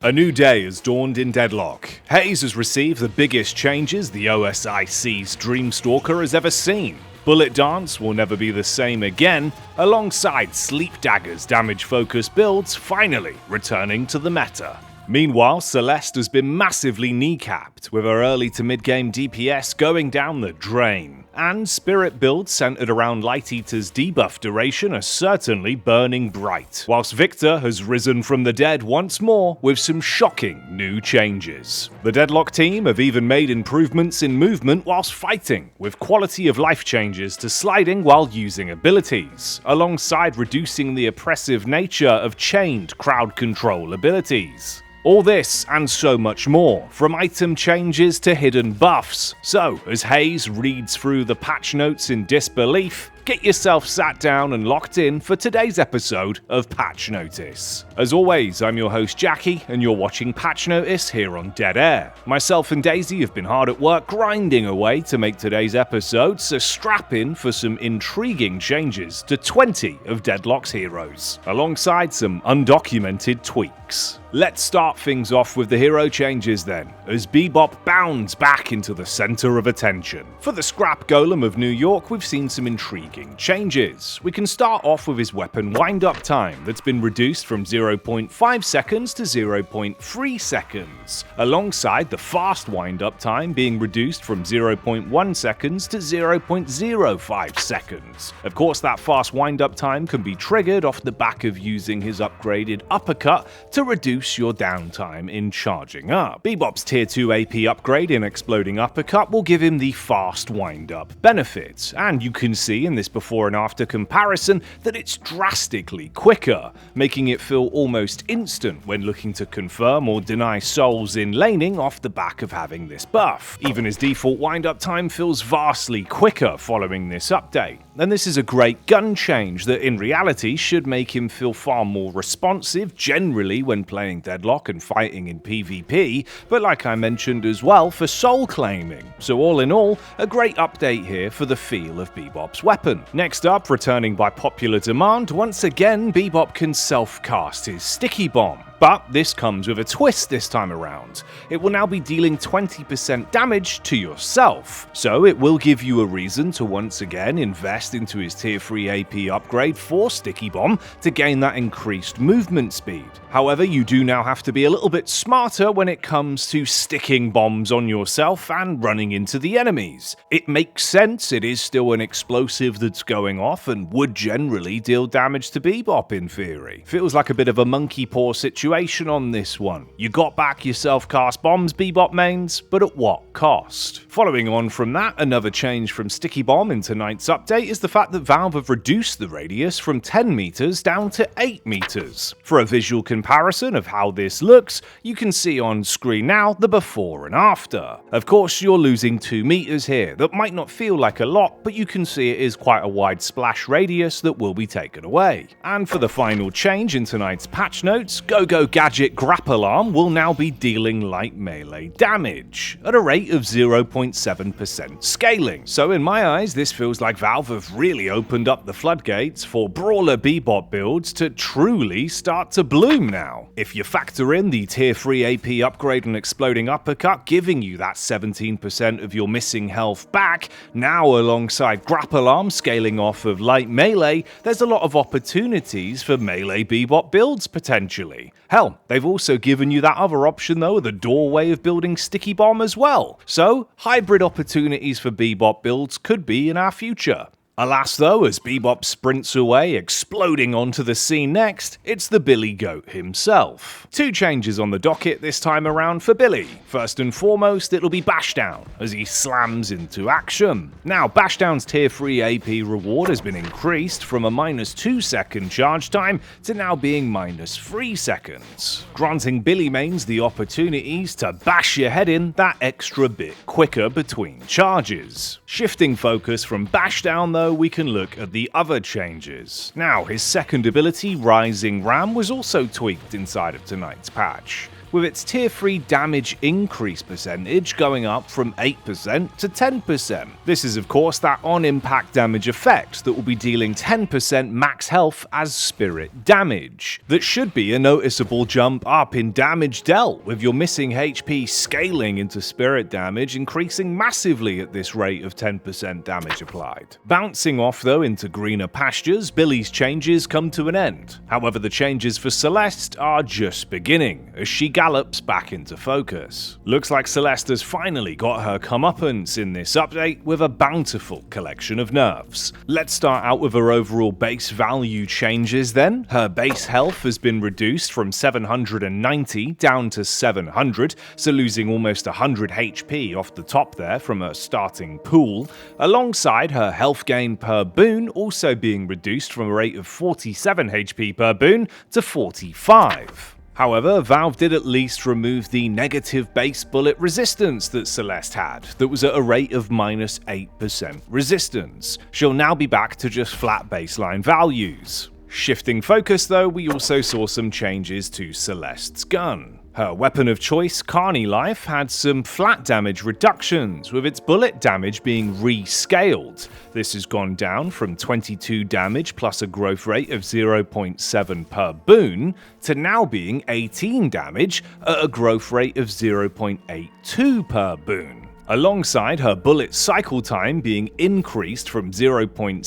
A new day has dawned in Deadlock. Haze has received the biggest changes the OSIC's Dreamstalker has ever seen. Bullet Dance will never be the same again, alongside Sleep Dagger's damage-focused builds finally returning to the meta. Meanwhile, Celeste has been massively kneecapped, with her early to mid-game DPS going down the drain. And spirit builds centered around Light Eater's debuff duration are certainly burning bright, whilst Victor has risen from the dead once more with some shocking new changes. The Deadlock team have even made improvements in movement whilst fighting, with quality of life changes to sliding while using abilities, alongside reducing the oppressive nature of chained crowd control abilities. All this and so much more, from item changes to hidden buffs. So, as Haze reads through the patch notes in disbelief, get yourself sat down and locked in for today's episode of Patch Notice. As always, I'm your host Jackie, and you're watching Patch Notice here on Dead Air. Myself and Daisy have been hard at work grinding away to make today's episode, so strap in for some intriguing changes to 20 of Deadlock's heroes, alongside some undocumented tweaks. Let's start things off with the hero changes then, as Bebop bounds back into the center of attention. For the Scrap Golem of New York, we've seen some intriguing changes. We can start off with his weapon wind-up time that's been reduced from 0.5 seconds to 0.3 seconds, alongside the fast wind-up time being reduced from 0.1 seconds to 0.05 seconds. Of course, that fast wind-up time can be triggered off the back of using his upgraded uppercut to reduce your downtime in charging up. Bebop's tier 2 AP upgrade in Exploding Uppercut will give him the fast wind-up benefit, and you can see in this before and after comparison that it's drastically quicker, making it feel almost instant when looking to confirm or deny souls in laning off the back of having this buff. Even his default wind-up time feels vastly quicker following this update, and this is a great gun change that in reality should make him feel far more responsive generally when playing Deadlock and fighting in PvP, but like I mentioned as well for soul claiming. So all in all, a great update here for the feel of Bebop's weapon. Next up, returning by popular demand, once again Bebop can self-cast his Sticky Bomb. But this comes with a twist this time around. It will now be dealing 20% damage to yourself, so it will give you a reason to once again invest into his tier 3 AP upgrade for Sticky Bomb to gain that increased movement speed. However, you do now have to be a little bit smarter when it comes to sticking bombs on yourself and running into the enemies. It makes sense, it is still an explosive that's going off and would generally deal damage to Bebop in theory. Feels like a bit of a monkey paw situation on this one. You got back your self-cast bombs, Bebop mains, but at what cost? Following on from that, another change from Sticky Bomb in tonight's update is the fact that Valve have reduced the radius from 10 meters down to 8 meters. For a visual comparison of how this looks, you can see on screen now the before and after. Of course, you're losing 2 meters here. That might not feel like a lot, but you can see it is quite a wide splash radius that will be taken away. And for the final change in tonight's patch notes, Go Gadget Grapple Arm will now be dealing light melee damage at a rate of 0.7% scaling. So in my eyes, this feels like Valve have really opened up the floodgates for brawler Bebop builds to truly start to bloom now. If you factor in the tier 3 AP upgrade and Exploding Uppercut giving you that 17% of your missing health back, now alongside Grapple Arm scaling off of light melee, there's a lot of opportunities for melee Bebop builds potentially. Hell, they've also given you that other option though, the doorway of building Sticky Bomb as well. So, hybrid opportunities for Bebop builds could be in our future. Alas though, as Bebop sprints away, exploding onto the scene next, it's the Billy Goat himself. 2 changes on the docket this time around for Billy. First and foremost, it'll be Bashdown, as he slams into action. Now, Bashdown's tier 3 AP reward has been increased from a -2 second charge time to now being -3 seconds, granting Billy mains the opportunities to bash your head in that extra bit quicker between charges. Shifting focus from Bashdown though, we can look at the other changes. Now, his second ability, Rising Ram, was also tweaked inside of tonight's patch. with its tier 3 damage increase percentage going up from 8% to 10%. This is of course that on-impact damage effect that will be dealing 10% max health as spirit damage. That should be a noticeable jump up in damage dealt, with your missing HP scaling into spirit damage increasing massively at this rate of 10% damage applied. Bouncing off though into greener pastures, Billy's changes come to an end. However, the changes for Celeste are just beginning, as she gallops back into focus. Looks like Celeste has finally got her comeuppance in this update with a bountiful collection of nerfs. Let's start out with her overall base value changes then. Her base health has been reduced from 790 down to 700, so losing almost 100 HP off the top there from her starting pool, alongside her health gain per boon also being reduced from a rate of 47 HP per boon to 45. However, Valve did at least remove the negative base bullet resistance that Celeste had, that was at a rate of minus 8% resistance. She'll now be back to just flat baseline values. Shifting focus though, we also saw some changes to Celeste's gun. Her weapon of choice, Carney Life, had some flat damage reductions, with its bullet damage being rescaled. This has gone down from 22 damage plus a growth rate of 0.7 per boon, to now being 18 damage at a growth rate of 0.82 per boon. Alongside her bullet cycle time being increased from 0.6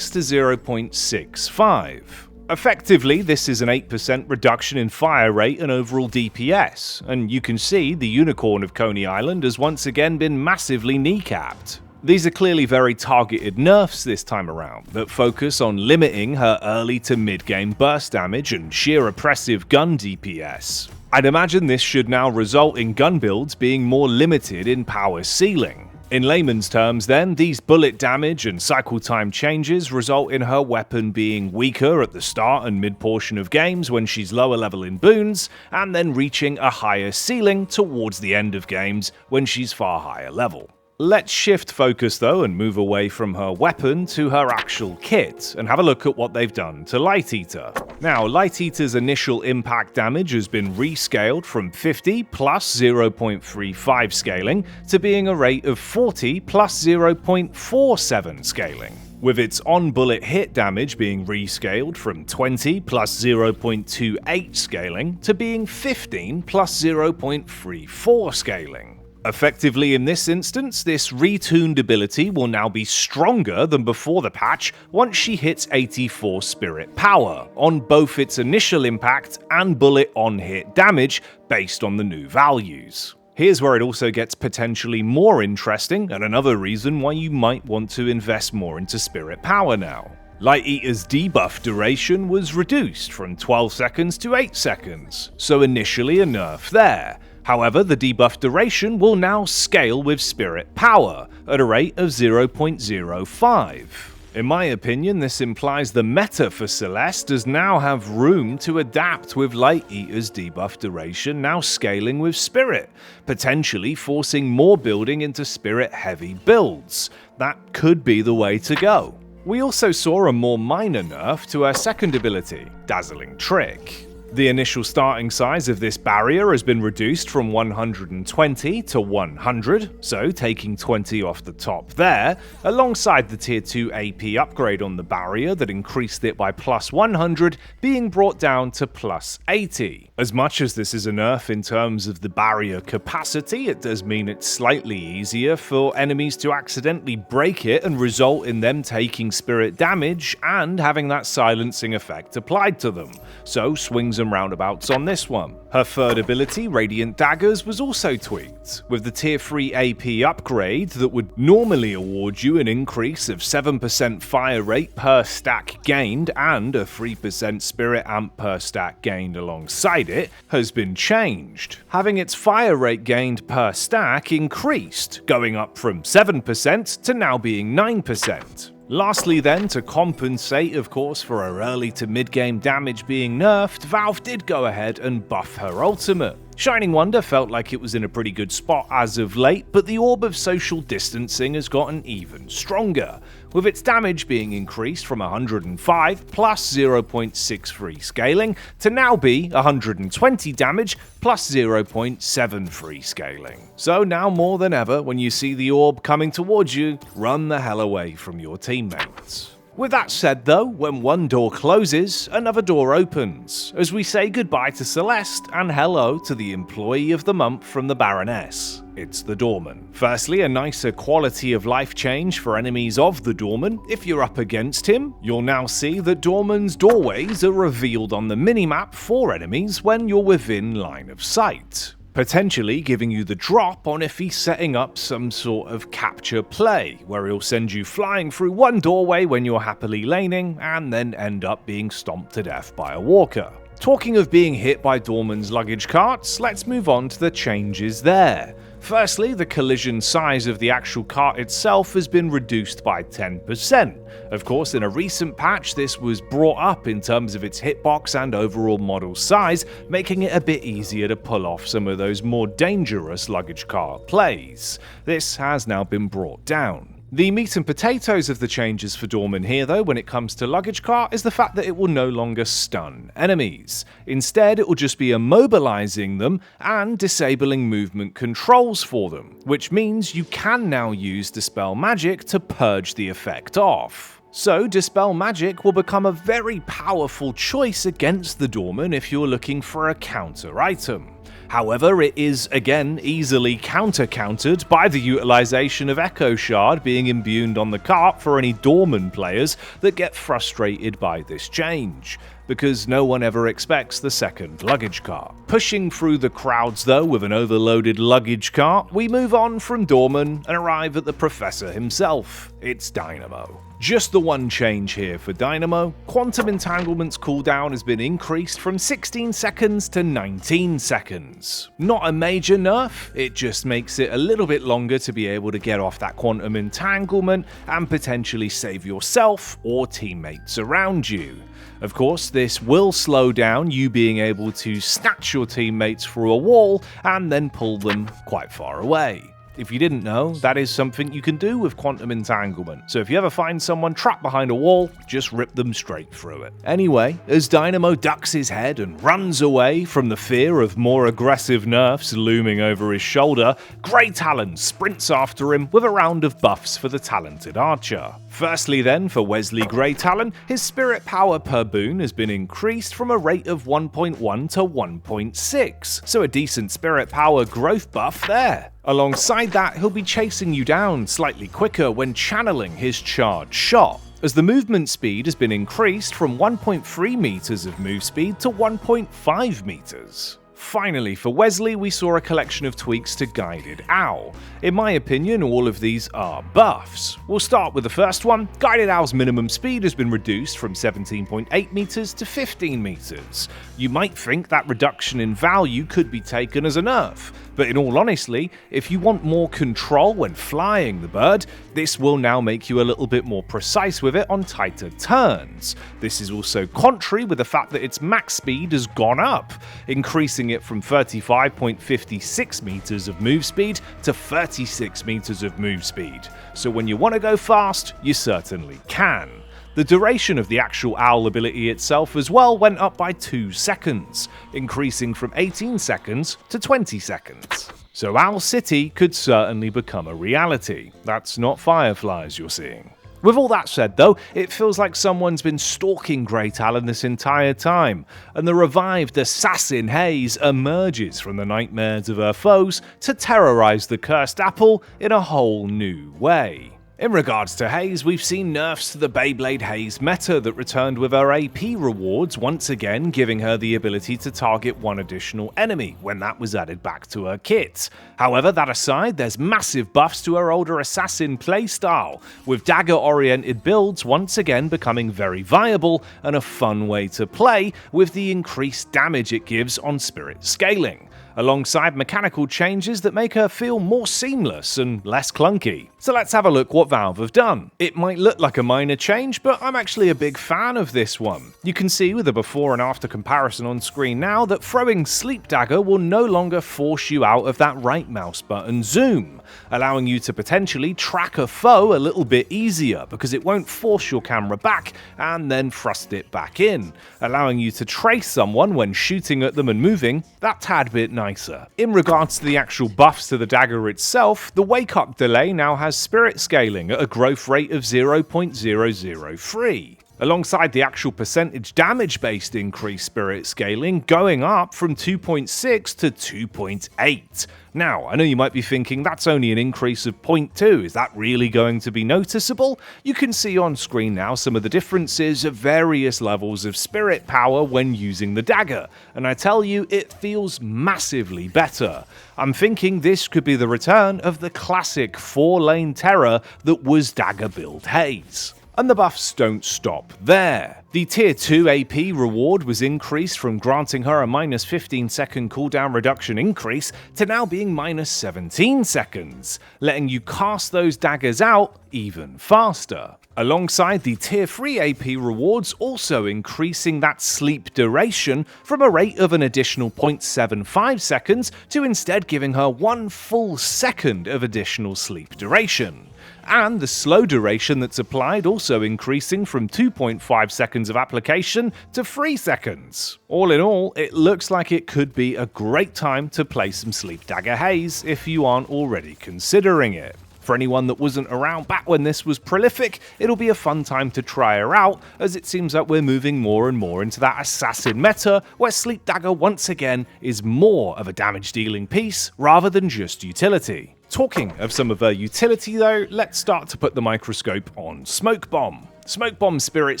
to 0.65. Effectively, this is an 8% reduction in fire rate and overall DPS, and you can see the Unicorn of Coney Island has once again been massively kneecapped. These are clearly very targeted nerfs this time around, that focus on limiting her early to mid-game burst damage and sheer oppressive gun DPS. I'd imagine this should now result in gun builds being more limited in power ceiling. In layman's terms then, these bullet damage and cycle time changes result in her weapon being weaker at the start and mid portion of games when she's lower level in boons, and then reaching a higher ceiling towards the end of games when she's far higher level. Let's shift focus though and move away from her weapon to her actual kit, and have a look at what they've done to Light Eater. Now, Light Eater's initial impact damage has been rescaled from 50 plus 0.35 scaling to being a rate of 40 plus 0.47 scaling, with its on-bullet hit damage being rescaled from 20 plus 0.28 scaling to being 15 plus 0.34 scaling. Effectively in this instance, this retuned ability will now be stronger than before the patch once she hits 84 spirit power, on both its initial impact and bullet on-hit damage based on the new values. Here's where it also gets potentially more interesting, and another reason why you might want to invest more into spirit power now. Light Eater's debuff duration was reduced from 12 seconds to 8 seconds, so initially a nerf there. However, the debuff duration will now scale with spirit power at a rate of 0.05. In my opinion, this implies the meta for Celeste does now have room to adapt with Light Eater's debuff duration now scaling with spirit, potentially forcing more building into spirit heavy builds. That could be the way to go. We also saw a more minor nerf to her second ability, Dazzling Trick. The initial starting size of this barrier has been reduced from 120 to 100, so taking 20 off the top there, alongside the tier 2 AP upgrade on the barrier that increased it by plus 100 being brought down to plus 80. As much as this is a nerf in terms of the barrier capacity, it does mean it's slightly easier for enemies to accidentally break it and result in them taking spirit damage and having that silencing effect applied to them, so swings and roundabouts on this one. Her third ability, Radiant Daggers, was also tweaked, with the tier 3 AP upgrade that would normally award you an increase of 7% fire rate per stack gained and a 3% spirit amp per stack gained alongside it, has been changed, having its fire rate gained per stack increased, going up from 7% to now being 9%. Lastly then, to compensate of course for her early to mid-game damage being nerfed, Valve did go ahead and buff her ultimate. Shining Wonder felt like it was in a pretty good spot as of late, but the Orb of Social Distancing has gotten even stronger, with its damage being increased from 105 plus 0.63 scaling to now be 120 damage plus 0.73 scaling. So now more than ever, when you see the orb coming towards you, run the hell away from your teammates. With that said though, when one door closes, another door opens, as we say goodbye to Celeste and hello to the employee of the month from the Baroness. It's the doorman. Firstly, a nicer quality of life change for enemies of the doorman. If you're up against him, you'll now see that doorman's doorways are revealed on the minimap for enemies when you're within line of sight, potentially giving you the drop on if he's setting up some sort of capture play, where he'll send you flying through one doorway when you're happily laning, and then end up being stomped to death by a walker. Talking of being hit by doorman's luggage carts, let's move on to the changes there. Firstly, the collision size of the actual cart itself has been reduced by 10%. Of course, in a recent patch, this was brought up in terms of its hitbox and overall model size, making it a bit easier to pull off some of those more dangerous luggage cart plays. This has now been brought down. The meat and potatoes of the changes for Doorman here though, when it comes to luggage cart, is the fact that it will no longer stun enemies. Instead, it will just be immobilizing them and disabling movement controls for them, which means you can now use Dispel Magic to purge the effect off. So Dispel Magic will become a very powerful choice against the Doorman if you're looking for a counter item. However, it is again easily countered by the utilization of Echo Shard being imbued on the cart for any Doorman players that get frustrated by this change, because no one ever expects the second luggage cart. Pushing through the crowds though with an overloaded luggage cart, we move on from Doorman and arrive at the Professor himself. It's Dynamo. Just the one change here for Dynamo. Quantum Entanglement's cooldown has been increased from 16 seconds to 19 seconds. Not a major nerf, it just makes it a little bit longer to be able to get off that Quantum Entanglement and potentially save yourself or teammates around you. Of course, this will slow down you being able to snatch your teammates through a wall and then pull them quite far away. If you didn't know, that is something you can do with Quantum Entanglement, so if you ever find someone trapped behind a wall, just rip them straight through it. Anyway, as Dynamo ducks his head and runs away from the fear of more aggressive nerfs looming over his shoulder, Grey Talon sprints after him with a round of buffs for the talented archer. Firstly then, for Wesley Grey Talon, his spirit power per boon has been increased from a rate of 1.1 to 1.6, so a decent spirit power growth buff there. Alongside that, he'll be chasing you down slightly quicker when channeling his charge shot, as the movement speed has been increased from 1.3 meters of move speed to 1.5 meters. Finally, for Wesley, we saw a collection of tweaks to Guided Owl. In my opinion, all of these are buffs. We'll start with the first one. Guided Owl's minimum speed has been reduced from 17.8 meters to 15 meters. You might think that reduction in value could be taken as a nerf, but in all honesty, if you want more control when flying the bird, this will now make you a little bit more precise with it on tighter turns. This is also contrary with the fact that its max speed has gone up, increasing it from 35.56 meters of move speed to 36 meters of move speed. So when you want to go fast, you certainly can. The duration of the actual owl ability itself as well went up by 2 seconds, increasing from 18 seconds to 20 seconds. So Owl City could certainly become a reality. That's not fireflies you're seeing. With all that said though, it feels like someone's been stalking Grey Talon this entire time, and the revived assassin Haze emerges from the nightmares of her foes to terrorize the cursed apple in a whole new way. In regards to Haze, we've seen nerfs to the Beyblade Haze meta that returned with her AP rewards, once again giving her the ability to target one additional enemy when that was added back to her kit. However, that aside, there's massive buffs to her older assassin playstyle, with dagger-oriented builds once again becoming very viable and a fun way to play with the increased damage it gives on spirit scaling, alongside mechanical changes that make her feel more seamless and less clunky. So let's have a look what Valve have done. It might look like a minor change, but I'm actually a big fan of this one. You can see with a before and after comparison on screen now that throwing Sleep Dagger will no longer force you out of that right mouse button zoom, allowing you to potentially track a foe a little bit easier because it won't force your camera back and then thrust it back in, allowing you to trace someone when shooting at them and moving that tad bit nicer. In regards to the actual buffs to the dagger itself, the wake up delay now has spirit scaling at a growth rate of 0.003. Alongside the actual percentage damage based increase spirit scaling going up from 2.6 to 2.8. Now, I know you might be thinking that's only an increase of 0.2, is that really going to be noticeable? You can see on screen now some of the differences of various levels of spirit power when using the dagger, and I tell you, it feels massively better. I'm thinking this could be the return of the classic 4-lane terror that was dagger build Haze. And the buffs don't stop there. The tier 2 AP reward was increased from granting her a minus 15 second cooldown reduction increase to now being minus 17 seconds, letting you cast those daggers out even faster. Alongside the tier 3 AP rewards also increasing that sleep duration from a rate of an additional 0.75 seconds to instead giving her 1 full second of additional sleep duration. And the slow duration that's applied also increasing from 2.5 seconds of application to 3 seconds. All in all, it looks like it could be a great time to play some Sleep Dagger Haze if you aren't already considering it. For anyone that wasn't around back when this was prolific, it'll be a fun time to try her out, as it seems like we're moving more and more into that assassin meta, where Sleep Dagger once again is more of a damage dealing piece rather than just utility. Talking of some of her utility though, let's start to put the microscope on Smoke Bomb. Smoke Bomb spirit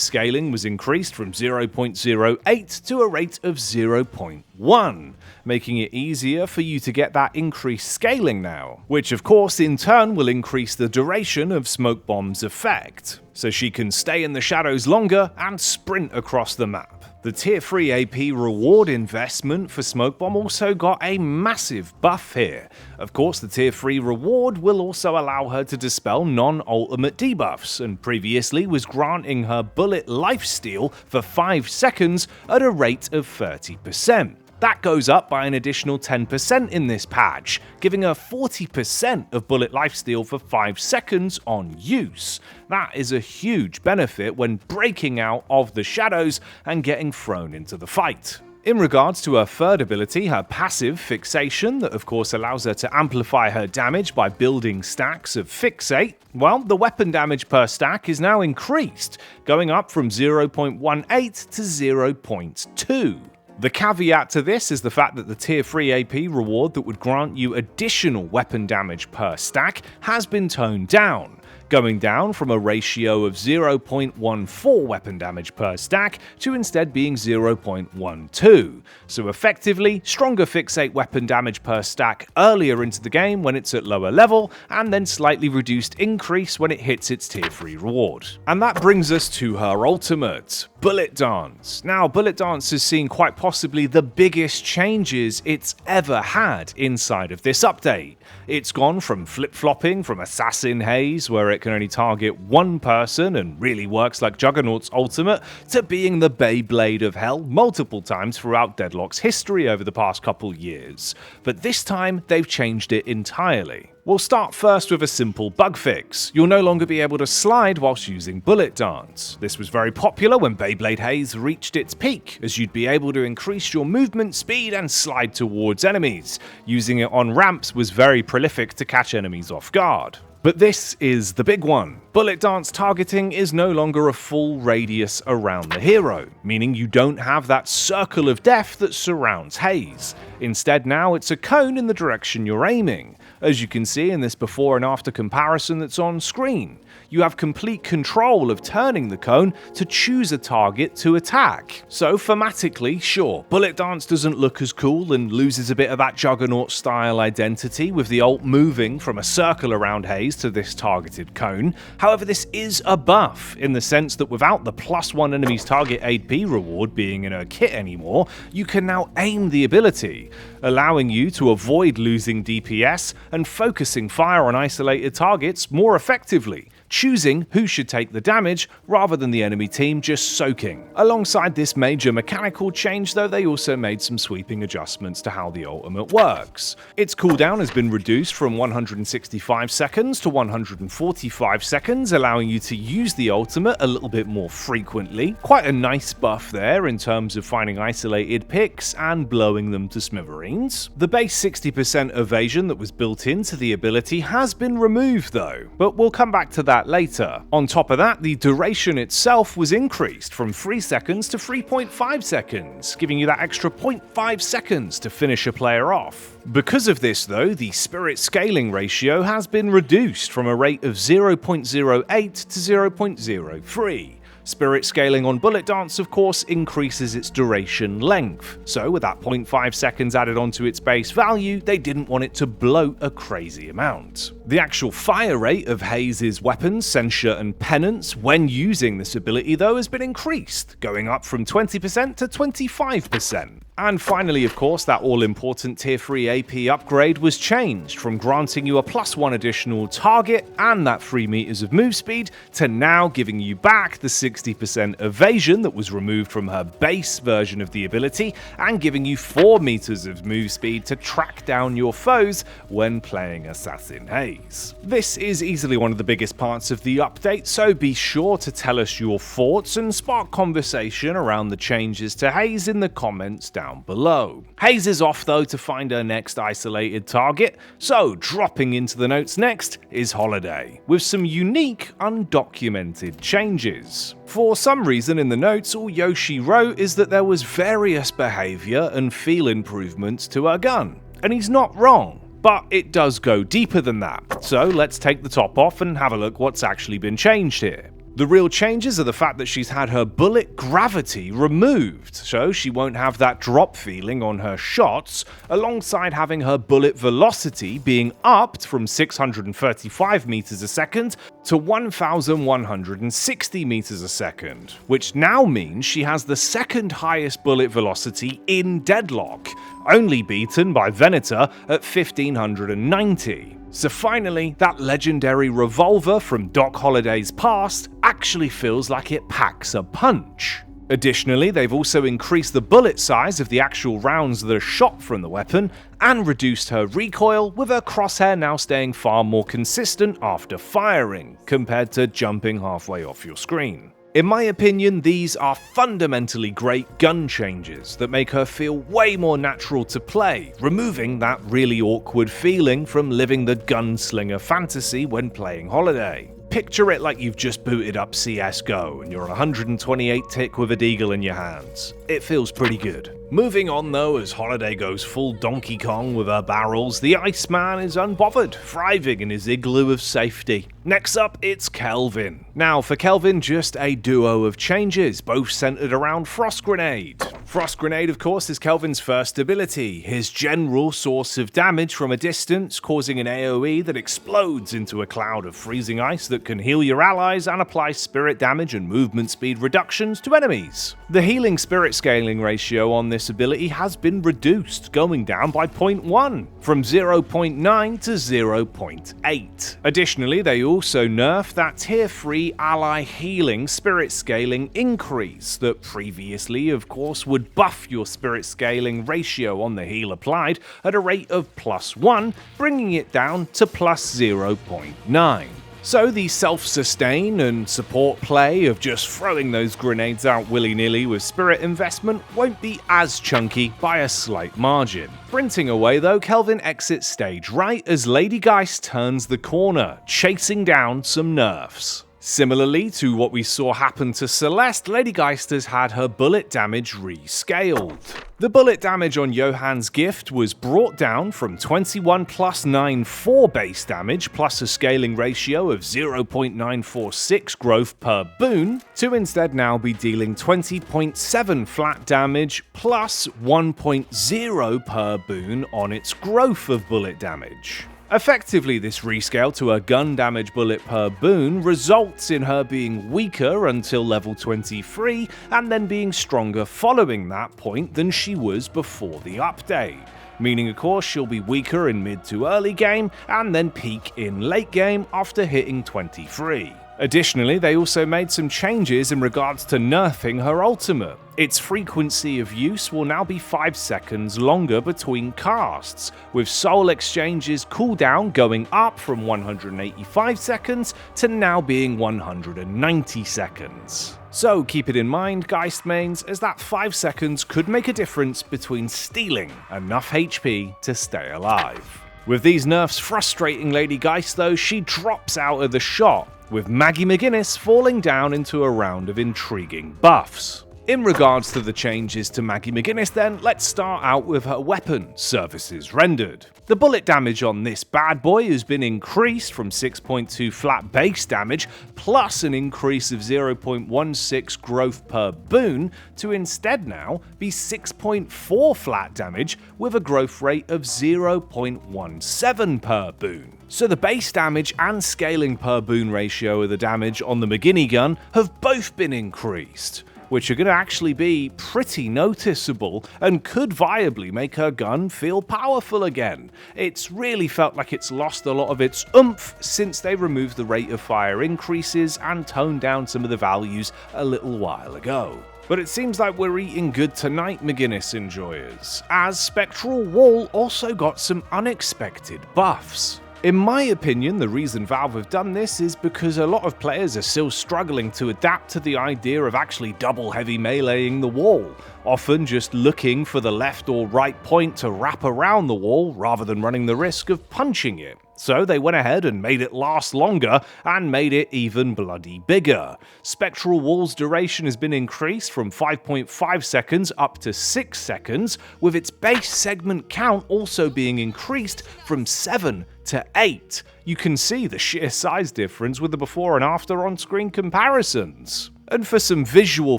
scaling was increased from 0.08 to a rate of 0.1, making it easier for you to get that increased scaling now, which of course in turn will increase the duration of Smoke Bomb's effect, so she can stay in the shadows longer and sprint across the map. The tier 3 AP reward investment for Smoke Bomb also got a massive buff here. Of course, the tier 3 reward will also allow her to dispel non-ultimate debuffs, and previously was granting her bullet lifesteal for 5 seconds at a rate of 30%. That goes up by an additional 10% in this patch, giving her 40% of bullet lifesteal for 5 seconds on use. That is a huge benefit when breaking out of the shadows and getting thrown into the fight. In regards to her third ability, her passive Fixation, that of course allows her to amplify her damage by building stacks of Fixate, well, the weapon damage per stack is now increased, going up from 0.18 to 0.2. The caveat to this is the fact that the tier 3 AP reward that would grant you additional weapon damage per stack has been toned down, going down from a ratio of 0.14 weapon damage per stack to instead being 0.12. So effectively, stronger fixate weapon damage per stack earlier into the game when it's at lower level, and then slightly reduced increase when it hits its tier 3 reward. And that brings us to her ultimate, Bullet Dance. Now, Bullet Dance has seen quite possibly the biggest changes it's ever had inside of this update. It's gone from flip-flopping from Assassin Haze, where it can only target one person and really works like Juggernaut's ultimate, to being the Beyblade of Hell multiple times throughout Deadlock's history over the past couple years. But this time, they've changed it entirely. We'll start first with a simple bug fix. You'll no longer be able to slide whilst using Bullet Dance. This was very popular when Beyblade Haze reached its peak, as you'd be able to increase your movement speed and slide towards enemies. Using it on ramps was very prolific to catch enemies off guard. But this is the big one. Bullet Dance targeting is no longer a full radius around the hero, meaning you don't have that circle of death that surrounds Haze. Instead now it's a cone in the direction you're aiming. As you can see in this before and after comparison that's on screen, you have complete control of turning the cone to choose a target to attack. So thematically, sure, Bullet Dance doesn't look as cool and loses a bit of that Juggernaut style identity with the ult moving from a circle around Haze Haze to this targeted cone. However, this is a buff, in the sense that without the +1 enemy's target AP reward being in her kit anymore, you can now aim the ability, allowing you to avoid losing DPS and focusing fire on isolated targets more effectively, choosing who should take the damage rather than the enemy team just soaking. Alongside this major mechanical change though, they also made some sweeping adjustments to how the ultimate works. Its cooldown has been reduced from 165 seconds to 145 seconds, allowing you to use the ultimate a little bit more frequently. Quite a nice buff there in terms of finding isolated picks and blowing them to smithereens. The base 60% evasion that was built into the ability has been removed though, but we'll come back to that later. On top of that, the duration itself was increased from 3 seconds to 3.5 seconds, giving you that extra 0.5 seconds to finish a player off. Because of this though, the spirit scaling ratio has been reduced from a rate of 0.08 to 0.03. Spirit scaling on Bullet Dance, of course, increases its duration length, so with that 0.5 seconds added onto its base value, they didn't want it to bloat a crazy amount. The actual fire rate of Haze's weapons, Censure and Penance, when using this ability though, has been increased, going up from 20% to 25%. And finally, of course, that all-important Tier 3 AP upgrade was changed from granting you a +1 additional target and that 3 meters of move speed to now giving you back the 60% evasion that was removed from her base version of the ability and giving you 4 meters of move speed to track down your foes when playing Assassin Haze. This is easily one of the biggest parts of the update, so be sure to tell us your thoughts and spark conversation around the changes to Haze in the comments down below. Haze is off though to find her next isolated target, so dropping into the notes next is Holliday, with some unique undocumented changes. For some reason in the notes, all Yoshi wrote is that there was various behaviour and feel improvements to her gun, and he's not wrong. But it does go deeper than that, so let's take the top off and have a look what's actually been changed here. The real changes are the fact that she's had her bullet gravity removed, so she won't have that drop feeling on her shots, alongside having her bullet velocity being upped from 635 meters a second to 1160 meters a second, which now means she has the second highest bullet velocity in Deadlock, only beaten by Venator at 1590. So finally, that legendary revolver from Doc Holliday's past actually feels like it packs a punch. Additionally, they've also increased the bullet size of the actual rounds that are shot from the weapon and reduced her recoil, with her crosshair now staying far more consistent after firing, compared to jumping halfway off your screen. In my opinion, these are fundamentally great gun changes that make her feel way more natural to play, removing that really awkward feeling from living the gunslinger fantasy when playing Holliday. Picture it like you've just booted up CSGO and you're on 128 tick with a deagle in your hands. It feels pretty good. Moving on though, as Holliday goes full Donkey Kong with her barrels, the Iceman is unbothered, thriving in his igloo of safety. Next up, it's Kelvin. Now for Kelvin, just a duo of changes, both centered around Frost Grenade. Frost Grenade, of course, is Kelvin's first ability, his general source of damage from a distance, causing an AoE that explodes into a cloud of freezing ice that can heal your allies and apply spirit damage and movement speed reductions to enemies. The healing spirit scaling ratio on this ability has been reduced, going down by 0.1, from 0.9 to 0.8. Additionally, they also nerfed that tier 3 ally healing spirit scaling increase that previously, of course, would buff your spirit scaling ratio on the heal applied at a rate of +1, bringing it down to +0.9. So the self-sustain and support play of just throwing those grenades out willy-nilly with spirit investment won't be as chunky by a slight margin. Sprinting away though, Kelvin exits stage right as Lady Geist turns the corner, chasing down some nerfs. Similarly to what we saw happen to Celeste, Lady Geist has had her bullet damage rescaled. The bullet damage on Johann's gift was brought down from 21 plus 9.4 base damage plus a scaling ratio of 0.946 growth per boon to instead now be dealing 20.7 flat damage plus 1.0 per boon on its growth of bullet damage. Effectively, this rescale to a gun damage bullet per boon results in her being weaker until level 23 and then being stronger following that point than she was before the update. Meaning of course she'll be weaker in mid to early game and then peak in late game after hitting 23. Additionally, they also made some changes in regards to nerfing her ultimate. Its frequency of use will now be 5 seconds longer between casts, with soul exchange's cooldown going up from 185 seconds to now being 190 seconds. So keep it in mind, Geist mains, as that 5 seconds could make a difference between stealing enough HP to stay alive. With these nerfs frustrating Lady Geist though, she drops out of the shot, with mcginnis falling down into a round of intriguing buffs. In regards to the changes to mcginnis then, let's start out with her weapon, Surfaces Rendered. The bullet damage on this bad boy has been increased from 6.2 flat base damage, plus an increase of 0.16 growth per boon, to instead now be 6.4 flat damage with a growth rate of 0.17 per boon. So the base damage and scaling per boon ratio of the damage on the mcginnis gun have both been increased, which are going to actually be pretty noticeable and could viably make her gun feel powerful again. It's really felt like it's lost a lot of its oomph since they removed the rate of fire increases and toned down some of the values a little while ago. But it seems like we're eating good tonight, mcginnis enjoyers, as Spectral Wall also got some unexpected buffs. In my opinion, the reason Valve have done this is because a lot of players are still struggling to adapt to the idea of actually double heavy meleeing the wall, often just looking for the left or right point to wrap around the wall rather than running the risk of punching it. So they went ahead and made it last longer and made it even bloody bigger. Spectral Wall's duration has been increased from 5.5 seconds up to 6 seconds, with its base segment count also being increased from 7 to 8. You can see the sheer size difference with the before and after on-screen comparisons. And for some visual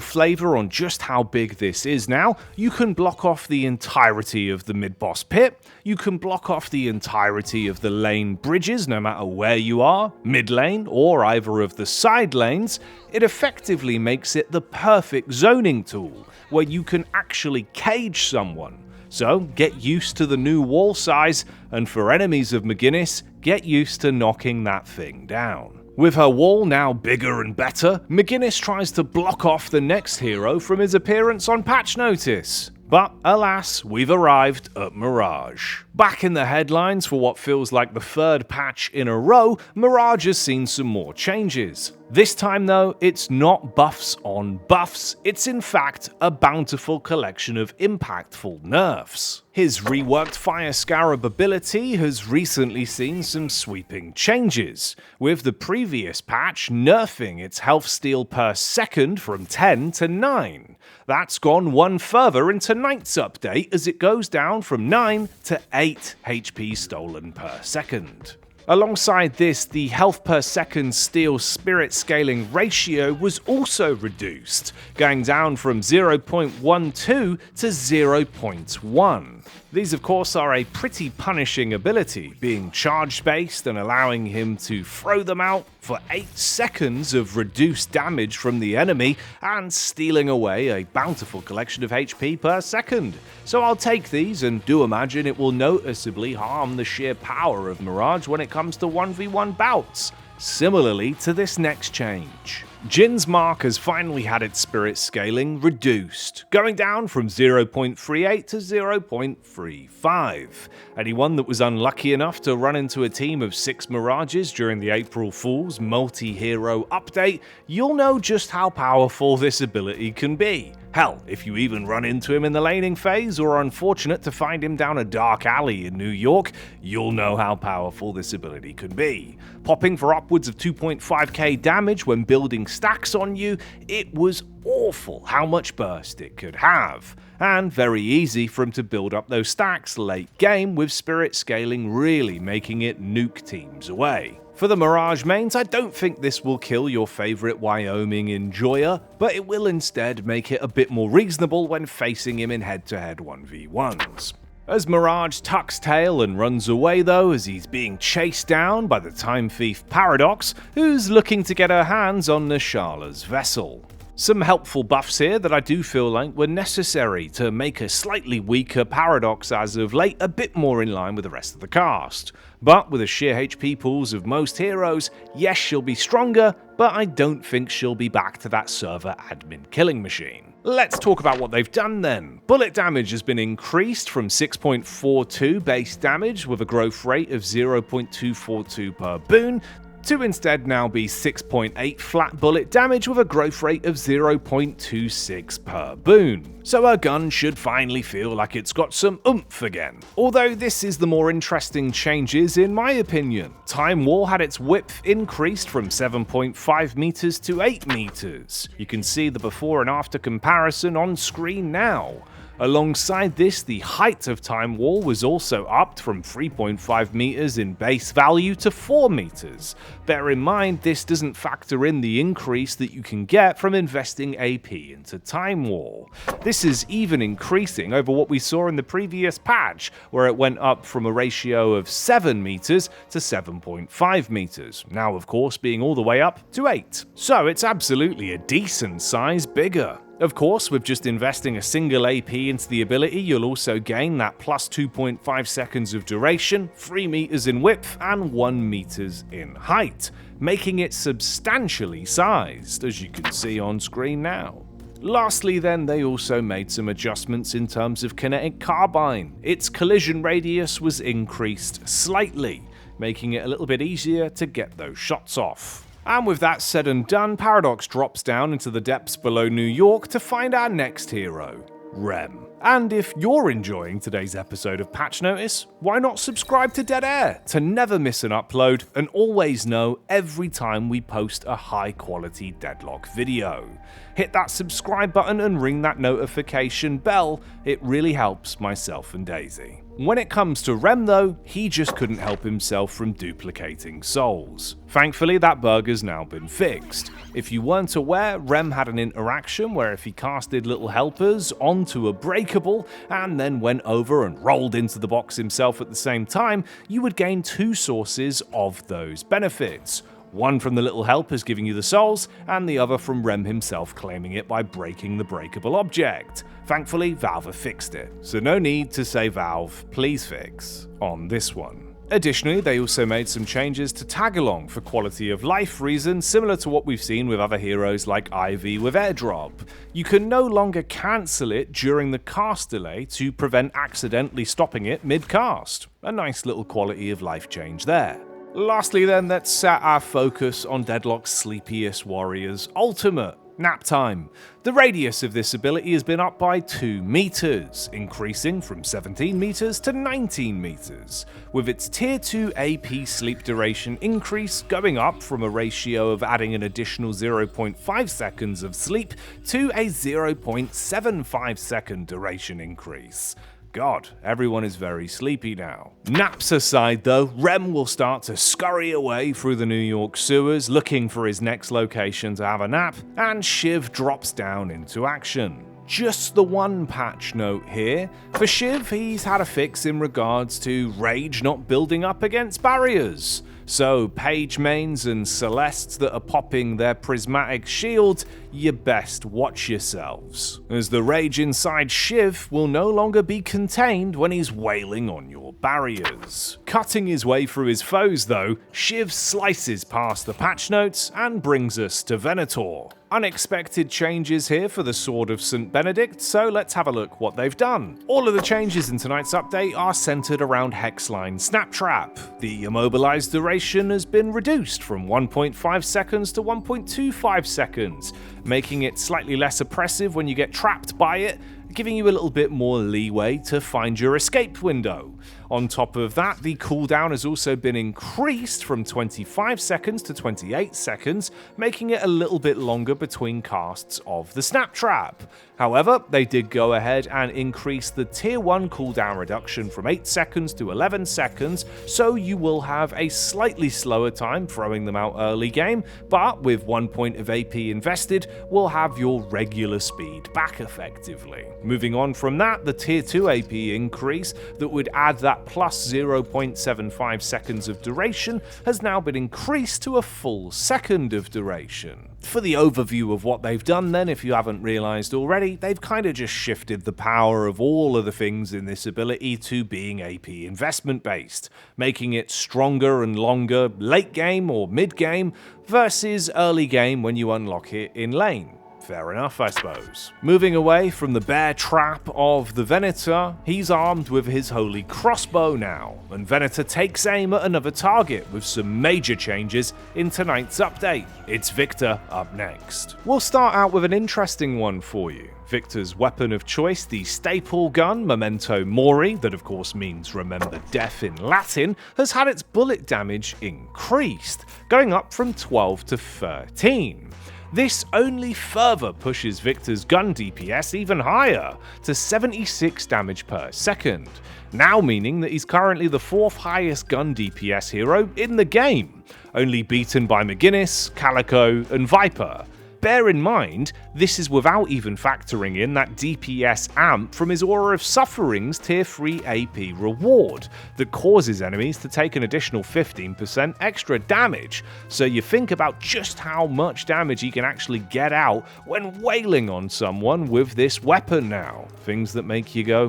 flavour on just how big this is now, you can block off the entirety of the mid-boss pit, you can block off the entirety of the lane bridges no matter where you are, mid lane or either of the side lanes. It effectively makes it the perfect zoning tool, where you can actually cage someone. So get used to the new wall size, and for enemies of mcginnis, get used to knocking that thing down. With her wall now bigger and better, mcginnis tries to block off the next hero from his appearance on Patch Notice. But alas, we've arrived at Mirage. Back in the headlines for what feels like the third patch in a row, Mirage has seen some more changes. This time though, it's not buffs on buffs, it's in fact a bountiful collection of impactful nerfs. His reworked Fire Scarab ability has recently seen some sweeping changes, with the previous patch nerfing its health steal per second from 10 to 9. That's gone one further into Night's update as it goes down from 9 to 8 HP stolen per second. Alongside this, the health per second steal spirit scaling ratio was also reduced, going down from 0.12 to 0.1. These of course are a pretty punishing ability, being charge based and allowing him to throw them out for 8 seconds of reduced damage from the enemy and stealing away a bountiful collection of HP per second. So I'll take these and do imagine it will noticeably harm the sheer power of Mirage when it comes to 1v1 bouts, similarly to this next change. Jin's mark has finally had its spirit scaling reduced, going down from 0.38 to 0.35. Anyone that was unlucky enough to run into a team of 6 Mirages during the April Fool's multi-hero update, you'll know just how powerful this ability can be. Hell, if you even run into him in the laning phase or are unfortunate to find him down a dark alley in New York, you'll know how powerful this ability can be. Popping for upwards of 2.5k damage when building stacks on you, it was awful how much burst it could have. And very easy for him to build up those stacks late game, with spirit scaling really making it nuke teams away. For the Mirage mains, I don't think this will kill your favourite Wyoming enjoyer, but it will instead make it a bit more reasonable when facing him in head-to-head 1v1s. As Mirage tucks tail and runs away though, as he's being chased down by the time thief Paradox, who's looking to get her hands on Nashala's vessel. Some helpful buffs here that I do feel like were necessary to make a slightly weaker Paradox as of late a bit more in line with the rest of the cast. But with the sheer HP pools of most heroes, yes, she'll be stronger, but I don't think she'll be back to that server admin killing machine. Let's talk about what they've done then. Bullet damage has been increased from 6.42 base damage with a growth rate of 0.242 per boon to instead now be 6.8 flat bullet damage with a growth rate of 0.26 per boon. So her gun should finally feel like it's got some oomph again. Although this is the more interesting changes in my opinion. Time War had its width increased from 7.5 meters to 8 meters. You can see the before and after comparison on screen now. Alongside this, the height of Time Wall was also upped from 3.5 meters in base value to 4 meters. Bear in mind, this doesn't factor in the increase that you can get from investing AP into Time Wall. This is even increasing over what we saw in the previous patch, where it went up from a ratio of 7 meters to 7.5 meters, now of course being all the way up to 8. So it's absolutely a decent size bigger. Of course, with just investing a single AP into the ability, you'll also gain that plus 2.5 seconds of duration, 3 meters in width, and 1 meters in height, making it substantially sized, as you can see on screen now. Lastly then, they also made some adjustments in terms of kinetic carbine. Its collision radius was increased slightly, making it a little bit easier to get those shots off. And with that said and done, Paradox drops down into the depths below New York to find our next hero, Rem. And if you're enjoying today's episode of Patch Notice, why not subscribe to Dead Air to never miss an upload and always know every time we post a high quality Deadlock video. Hit that subscribe button and ring that notification bell, it really helps myself and Daisy. When it comes to Rem though, he just couldn't help himself from duplicating souls. Thankfully that bug has now been fixed. If you weren't aware, Rem had an interaction where if he casted little helpers onto a breakable and then went over and rolled into the box himself at the same time, you would gain 2 sources of those benefits. One from the little helpers giving you the souls, and the other from Rem himself claiming it by breaking the breakable object. Thankfully, Valve have fixed it, so no need to say Valve, please fix, on this one. Additionally, they also made some changes to tag-along for quality of life reasons, similar to what we've seen with other heroes like Ivy with airdrop. You can no longer cancel it during the cast delay to prevent accidentally stopping it mid-cast. A nice little quality of life change there. Lastly then, let's set our focus on Deadlock's sleepiest warrior's ultimate, Nap Time. The radius of this ability has been up by 2 meters, increasing from 17 meters to 19 meters, with its tier 2 AP sleep duration increase going up from a ratio of adding an additional 0.5 seconds of sleep to a 0.75 second duration increase. God, everyone is very sleepy now. Naps aside though, Rem will start to scurry away through the New York sewers looking for his next location to have a nap, and Shiv drops down into action. Just the one patch note here. For Shiv, he's had a fix in regards to rage not building up against barriers. So Page mains and Celestes that are popping their prismatic shield, you best watch yourselves, as the rage inside Shiv will no longer be contained when he's wailing on your barriers. Cutting his way through his foes though, Shiv slices past the patch notes and brings us to Venator. Unexpected changes here for the Sword of St. Benedict, so let's have a look what they've done. All of the changes in tonight's update are centered around Hexline Snaptrap. The immobilized duration has been reduced from 1.5 seconds to 1.25 seconds, making it slightly less oppressive when you get trapped by it, giving you a little bit more leeway to find your escape window. On top of that, the cooldown has also been increased from 25 seconds to 28 seconds, making it a little bit longer between casts of the snap trap. However, they did go ahead and increase the tier 1 cooldown reduction from 8 seconds to 11 seconds, so you will have a slightly slower time throwing them out early game, but with 1 point of AP invested, will have your regular speed back effectively. Moving on from that, the tier 2 AP increase that would add that plus 0.75 seconds of duration has now been increased to a full second of duration. For the overview of what they've done then, if you haven't realized already, they've kind of just shifted the power of all of the things in this ability to being AP investment based, making it stronger and longer late game or mid game versus early game when you unlock it in lane. Fair enough, I suppose. Moving away from the bear trap of the Venator, he's armed with his holy crossbow now, and Venator takes aim at another target with some major changes in tonight's update. It's Victor up next. We'll start out with an interesting one for you. Victor's weapon of choice, the staple gun, Memento Mori, that of course means remember death in Latin, has had its bullet damage increased, going up from 12 to 13. This only further pushes Victor's gun DPS even higher, to 76 damage per second, now meaning that he's currently the 4th highest gun DPS hero in the game, only beaten by McGinnis, Calico, and Vyper. Bear in mind, this is without even factoring in that DPS amp from his Aura of Suffering's tier 3 AP reward that causes enemies to take an additional 15% extra damage, so you think about just how much damage he can actually get out when wailing on someone with this weapon now. Things that make you go,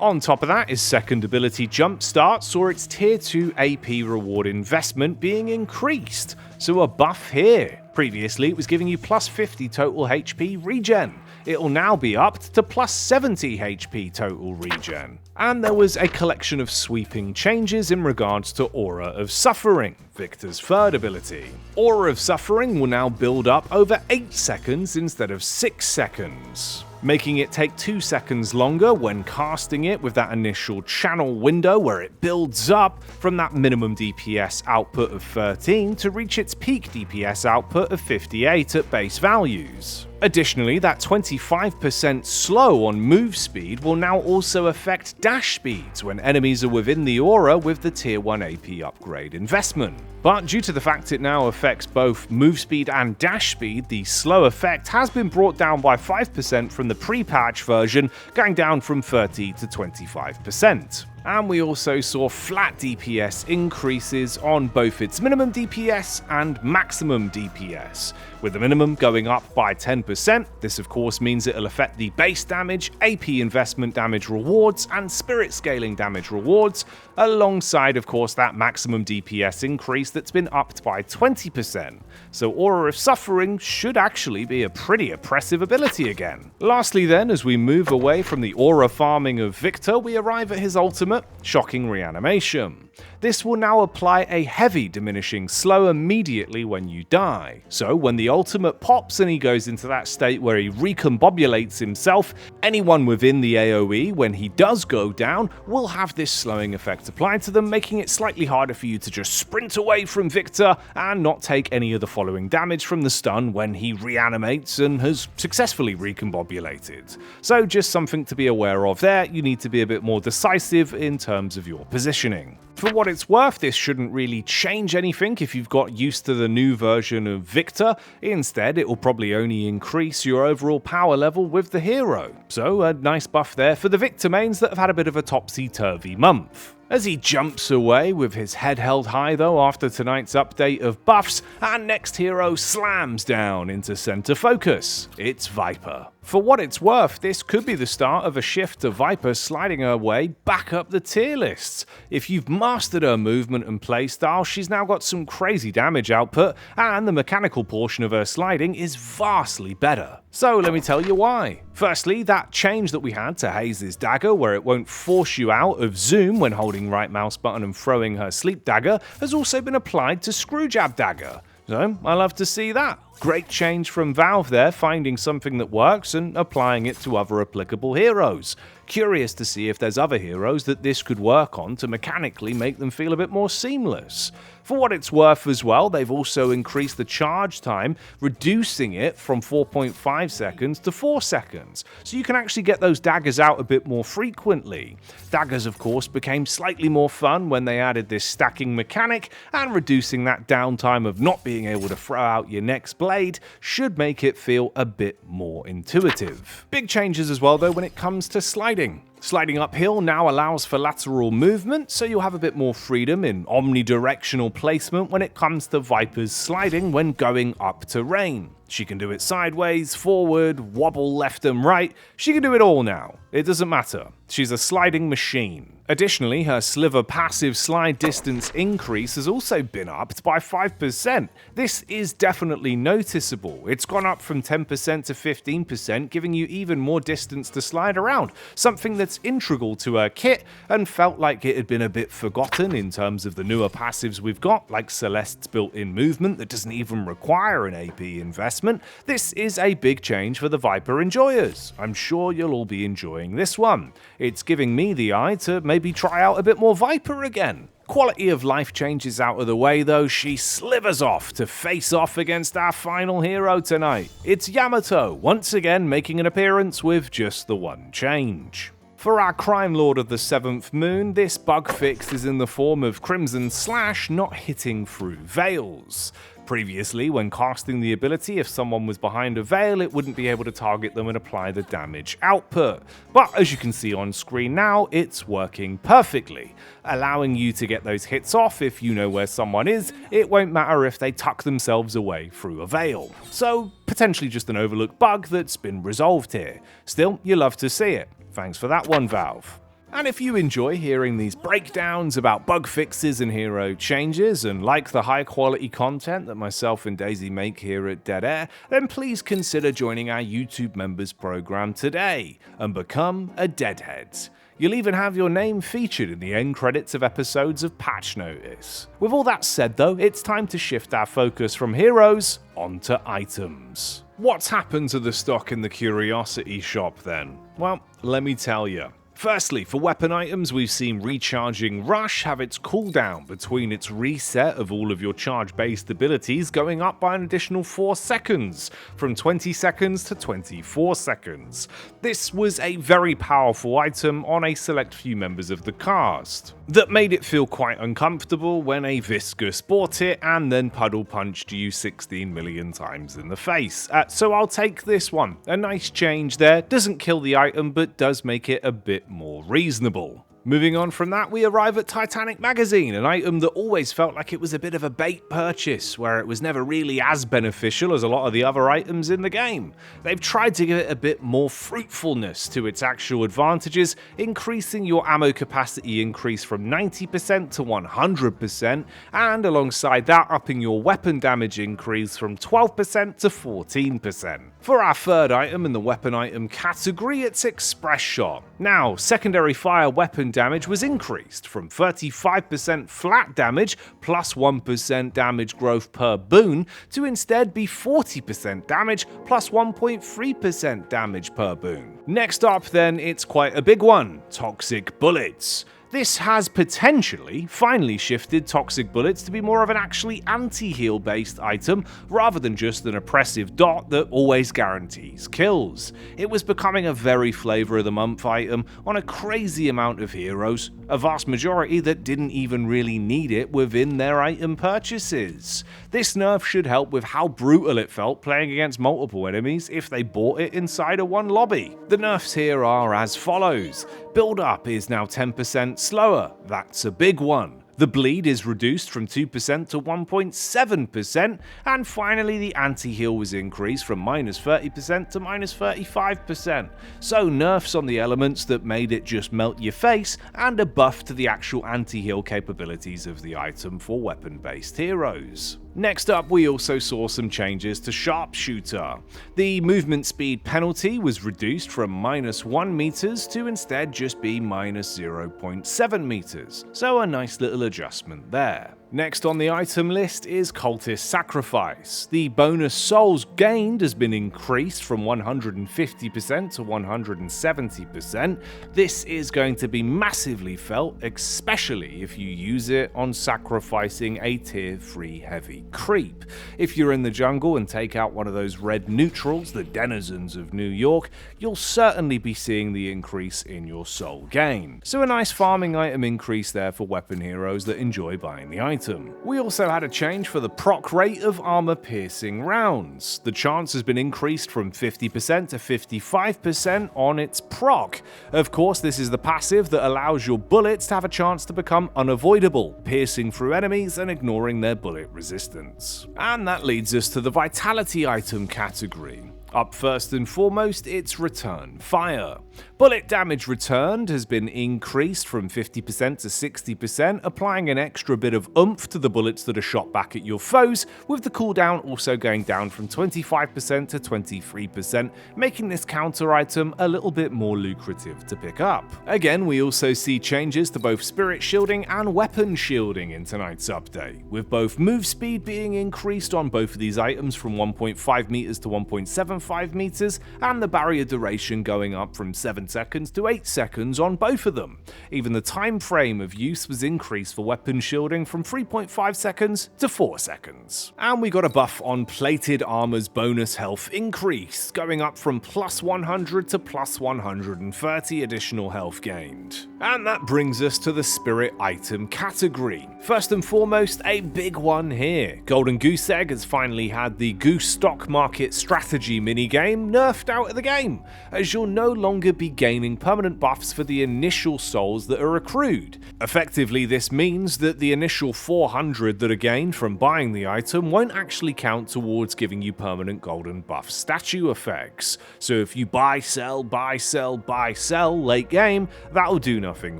On top of that, his second ability Jumpstart saw its tier 2 AP reward investment being increased, so a buff here. Previously, it was giving you plus 50 total HP regen. It'll now be upped to plus 70 HP total regen. And there was a collection of sweeping changes in regards to Aura of Suffering, Victor's third ability. Aura of Suffering will now build up over 8 seconds instead of 6 seconds, making it take 2 seconds longer when casting it with that initial channel window where it builds up from that minimum DPS output of 13 to reach its peak DPS output of 58 at base values. Additionally, that 25% slow on move speed will now also affect dash speeds when enemies are within the aura with the tier 1 AP upgrade investment. But due to the fact it now affects both move speed and dash speed, the slow effect has been brought down by 5% from the pre-patch version, going down from 30 to 25%. And we also saw flat DPS increases on both its minimum DPS and maximum DPS, with the minimum going up by 10%. This of course means it'll affect the base damage, AP investment damage rewards, and spirit scaling damage rewards, alongside of course that maximum DPS increase that's been upped by 20%. So Aura of Suffering should actually be a pretty oppressive ability again. Lastly then, as we move away from the aura farming of Victor, we arrive at his ultimate, Shocking Reanimation. This will now apply a heavy diminishing slow immediately when you die. So when the ultimate pops and he goes into that state where he recombobulates himself, anyone within the AoE when he does go down will have this slowing effect applied to them, making it slightly harder for you to just sprint away from Victor and not take any of the following damage from the stun when he reanimates and has successfully recombobulated. So just something to be aware of there. You need to be a bit more decisive in terms of your positioning. For what it's worth, this shouldn't really change anything if you've got used to the new version of Victor. Instead, it will probably only increase your overall power level with the hero. So a nice buff there for the Victor mains that have had a bit of a topsy-turvy month. As he jumps away with his head held high though after tonight's update of buffs, our next hero slams down into center focus. It's Vyper. For what it's worth, this could be the start of a shift to Vyper sliding her way back up the tier lists. If you've mastered her movement and playstyle, she's now got some crazy damage output, and the mechanical portion of her sliding is vastly better. So let me tell you why. Firstly, that change that we had to Haze's dagger, where it won't force you out of zoom when holding right mouse button and throwing her sleep dagger, has also been applied to Screwjab dagger. So I love to see that. Great change from Valve there, finding something that works and applying it to other applicable heroes. Curious to see if there's other heroes that this could work on to mechanically make them feel a bit more seamless. For what it's worth as well, they've also increased the charge time, reducing it from 4.5 seconds to 4 seconds, so you can actually get those daggers out a bit more frequently. Daggers, of course, became slightly more fun when they added this stacking mechanic, and reducing that downtime of not being able to throw out your next blade should make it feel a bit more intuitive. Big changes as well though when it comes to sliding. Sliding uphill now allows for lateral movement, so you'll have a bit more freedom in omnidirectional placement when it comes to Vyper's sliding when going up terrain. She can do it sideways, forward, wobble left and right. She can do it all now. It doesn't matter. She's a sliding machine. Additionally, her sliver passive slide distance increase has also been upped by 5%. This is definitely noticeable. It's gone up from 10% to 15%, giving you even more distance to slide around, something that's integral to her kit and felt like it had been a bit forgotten in terms of the newer passives we've got, like Celeste's built-in movement that doesn't even require an AP investment. This is a big change for the Vyper enjoyers. I'm sure you'll all be enjoying this one. It's giving me the eye to maybe try out a bit more Vyper again. Quality of life changes out of the way though, she slivers off to face off against our final hero tonight. It's Yamato, once again making an appearance with just the one change. For our crime lord of the 7th moon, this bug fix is in the form of Crimson Slash not hitting through veils. Previously, when casting the ability, if someone was behind a veil, it wouldn't be able to target them and apply the damage output. But as you can see on screen now, it's working perfectly, allowing you to get those hits off if you know where someone is. It won't matter if they tuck themselves away through a veil. So, potentially just an overlooked bug that's been resolved here. Still, you love to see it. Thanks for that one, Valve. And if you enjoy hearing these breakdowns about bug fixes and hero changes, and like the high quality content that myself and Daisy make here at Dead Air, then please consider joining our YouTube members program today and become a Deadhead. You'll even have your name featured in the end credits of episodes of Patch Notice. With all that said though, it's time to shift our focus from heroes onto items. What's happened to the stock in the Curiosity shop then? Well, let me tell you. Firstly, for weapon items, we've seen Recharging Rush have its cooldown between its reset of all of your charge-based abilities going up by an additional 4 seconds, from 20 seconds to 24 seconds. This was a very powerful item on a select few members of the cast, that made it feel quite uncomfortable when a Viscous bought it and then puddle punched you 16 million times in the face. So I'll take this one. A nice change there, doesn't kill the item but does make it a bit more reasonable. Moving on from that, we arrive at Titanic Magazine, an item that always felt like it was a bit of a bait purchase, where it was never really as beneficial as a lot of the other items in the game. They've tried to give it a bit more fruitfulness to its actual advantages, increasing your ammo capacity increase from 90% to 100%, and alongside that upping your weapon damage increase from 12% to 14%. For our third item in the weapon item category, it's Express Shot. Now, secondary fire weapon damage was increased from 35% flat damage plus 1% damage growth per boon to instead be 40% damage plus 1.3% damage per boon. Next up then, it's quite a big one, Toxic Bullets. This has potentially finally shifted Toxic Bullets to be more of an actually anti-heal based item rather than just an oppressive dot that always guarantees kills. It was becoming a very flavor of the month item on a crazy amount of heroes, a vast majority that didn't even really need it within their item purchases. This nerf should help with how brutal it felt playing against multiple enemies if they bought it inside of one lobby. The nerfs here are as follows. Build up is now 10% slower, that's a big one. The bleed is reduced from 2% to 1.7%, and finally the anti-heal was increased from -30% to -35%. So nerfs on the elements that made it just melt your face, and a buff to the actual anti-heal capabilities of the item for weapon-based heroes. Next up, we also saw some changes to Sharpshooter. The movement speed penalty was reduced from -1 meters to instead just be -0.7 meters, so a nice little adjustment there. Next on the item list is Cultist Sacrifice. The bonus souls gained has been increased from 150% to 170%. This is going to be massively felt, especially if you use it on sacrificing a tier 3 heavy creep. If you're in the jungle and take out one of those red neutrals, the denizens of New York, you'll certainly be seeing the increase in your soul gain. So a nice farming item increase there for weapon heroes that enjoy buying the item. We also had a change for the proc rate of armor piercing rounds. The chance has been increased from 50% to 55% on its proc. Of course, this is the passive that allows your bullets to have a chance to become unavoidable, piercing through enemies and ignoring their bullet resistance. And that leads us to the vitality item category. Up first and foremost, it's Return Fire. Bullet damage returned has been increased from 50% to 60%, applying an extra bit of oomph to the bullets that are shot back at your foes, with the cooldown also going down from 25% to 23%, making this counter item a little bit more lucrative to pick up. Again, we also see changes to both spirit shielding and weapon shielding in tonight's update, with both move speed being increased on both of these items from 1.5 meters to 1.75 meters, and the barrier duration going up from 7 seconds to 8 seconds on both of them. Even the time frame of use was increased for weapon shielding from 3.5 seconds to 4 seconds. And we got a buff on plated armor's bonus health increase, going up from plus 100 to plus 130 additional health gained. And that brings us to the spirit item category. First and foremost, a big one here. Golden Goose Egg has finally had the Goose Stock Market Strategy minigame nerfed out of the game, as you'll no longer be gaining permanent buffs for the initial souls that are accrued. Effectively, this means that the initial 400 that are gained from buying the item won't actually count towards giving you permanent golden buff statue effects. So if you buy, sell, buy, sell, buy, sell late game, that'll do nothing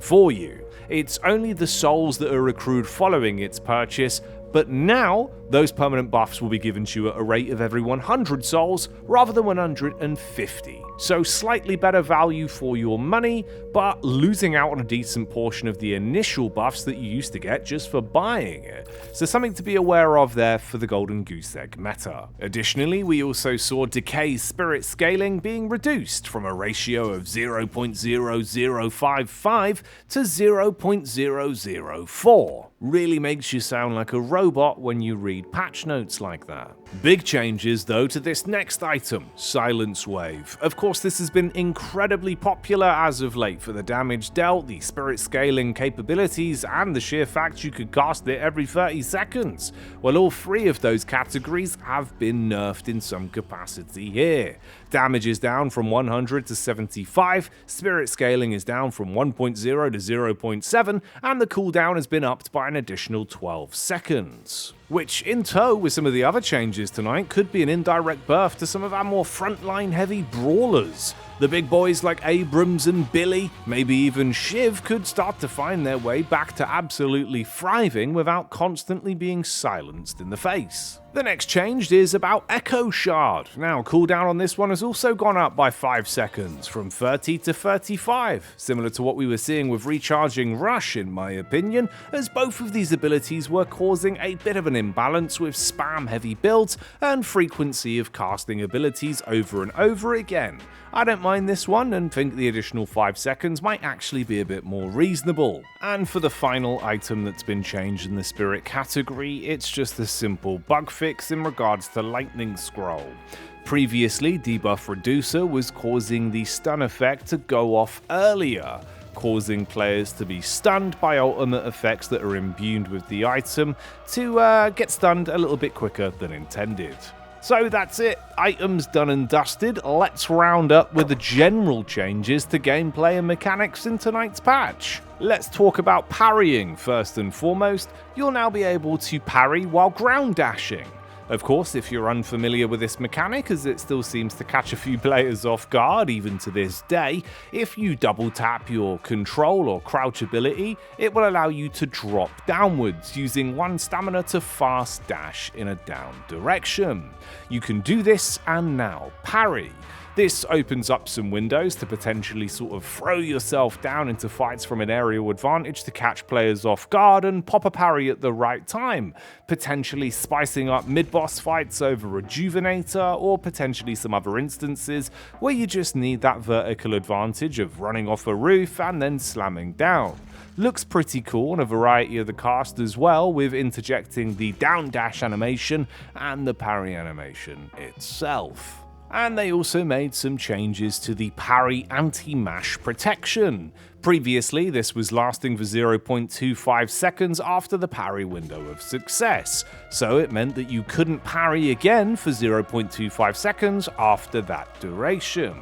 for you. It's only the souls that are accrued following its purchase, but now those permanent buffs will be given to you at a rate of every 100 souls rather than 150. So slightly better value for your money, but losing out on a decent portion of the initial buffs that you used to get just for buying it. So something to be aware of there for the Golden Goose Egg meta. Additionally, we also saw Decay's spirit scaling being reduced from a ratio of 0.0055 to 0.004. Really makes you sound like a robot when you read patch notes like that. Big changes though to this next item, Silence Wave. Of course, this has been incredibly popular as of late for the damage dealt, the spirit scaling capabilities, and the sheer fact you could cast it every 30 seconds. Well, all three of those categories have been nerfed in some capacity here. Damage is down from 100 to 75, spirit scaling is down from 1.0 to 0.7, and the cooldown has been upped by an additional 12 seconds. Which, in tow with some of the other changes tonight, could be an indirect birth to some of our more frontline heavy brawlers. The big boys like Abrams and Billy, maybe even Shiv, could start to find their way back to absolutely thriving without constantly being silenced in the face. The next change is about Echo Shard. Now, cooldown on this one has also gone up by 5 seconds, from 30 to 35, similar to what we were seeing with Recharging Rush in my opinion, as both of these abilities were causing a bit of an imbalance with spam heavy builds and frequency of casting abilities over and over again. I don't mind this one and think the additional 5 seconds might actually be a bit more reasonable. And for the final item that's been changed in the spirit category, it's just a simple bug fix in regards to Lightning Scroll. Previously, Debuff Reducer was causing the stun effect to go off earlier, causing players to be stunned by ultimate effects that are imbued with the item to get stunned a little bit quicker than intended. So that's it, items done and dusted. Let's round up with the general changes to gameplay and mechanics in tonight's patch. Let's talk about parrying first and foremost. You'll now be able to parry while ground dashing. Of course, if you're unfamiliar with this mechanic, as it still seems to catch a few players off guard even to this day, if you double tap your control or crouch ability, it will allow you to drop downwards using 1 stamina to fast dash in a down direction. You can do this and now parry. This opens up some windows to potentially sort of throw yourself down into fights from an aerial advantage to catch players off guard and pop a parry at the right time, potentially spicing up mid-boss fights over a venator, or potentially some other instances where you just need that vertical advantage of running off a roof and then slamming down. Looks pretty cool on a variety of the cast as well, with interjecting the down dash animation and the parry animation itself. And they also made some changes to the parry anti-mash protection. Previously, this was lasting for 0.25 seconds after the parry window of success, so it meant that you couldn't parry again for 0.25 seconds after that duration.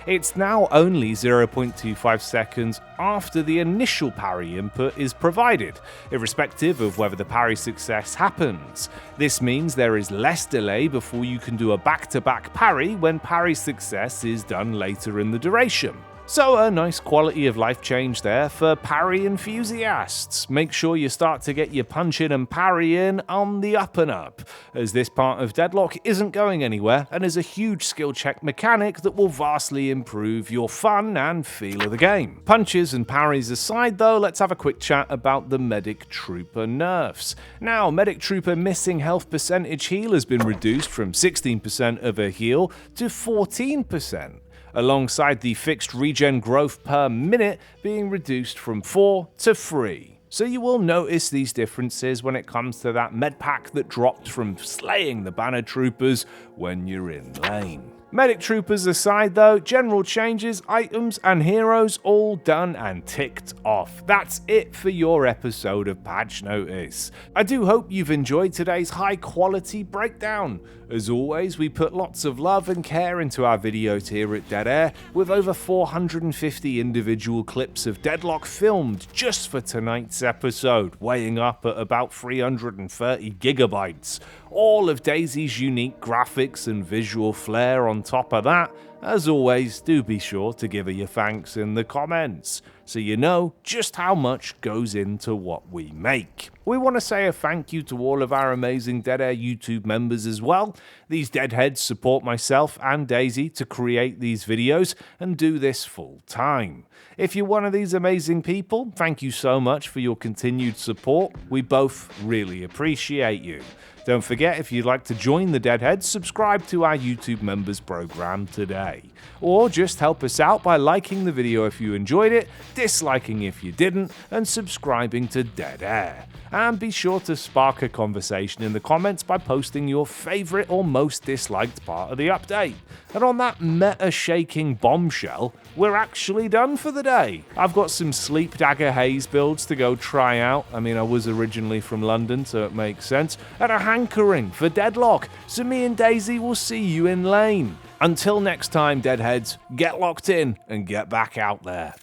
It's now only 0.25 seconds after the initial parry input is provided, irrespective of whether the parry success happens. This means there is less delay before you can do a back-to-back parry when parry success is done later in the duration. So a nice quality of life change there for parry enthusiasts. Make sure you start to get your punch in and parry in on the up and up, as this part of Deadlock isn't going anywhere and is a huge skill check mechanic that will vastly improve your fun and feel of the game. Punches and parries aside though, let's have a quick chat about the Medic Trooper nerfs. Now, Medic Trooper missing health percentage heal has been reduced from 16% of a heal to 14%. Alongside the fixed regen growth per minute being reduced from 4 to 3. So you will notice these differences when it comes to that med pack that dropped from slaying the banner troopers when you're in lane. Medic troopers aside though, general changes, items and heroes all done and ticked off. That's it for your episode of Patch Notice. I do hope you've enjoyed today's high quality breakdown. As always, we put lots of love and care into our videos here at Dead Air, with over 450 individual clips of Deadlock filmed just for tonight's episode, weighing up at about 330 gigabytes. All of Daisy's unique graphics and visual flair on top of that. As always, do be sure to give her your thanks in the comments, so you know just how much goes into what we make. We want to say a thank you to all of our amazing Dead Air YouTube members as well. These deadheads support myself and Daisy to create these videos and do this full time. If you're one of these amazing people, thank you so much for your continued support. We both really appreciate you. Don't forget, if you'd like to join the Deadheads, subscribe to our YouTube members program today. Or just help us out by liking the video if you enjoyed it, disliking if you didn't, and subscribing to Dead Air. And be sure to spark a conversation in the comments by posting your favourite or most disliked part of the update. And on that meta-shaking bombshell, we're actually done for the day. I've got some Sleep Dagger Haze builds to go try out. I mean, I was originally from London, so it makes sense. And a hankering for Deadlock, so me and Daisy will see you in lane. Until next time, Deadheads, get locked in and get back out there.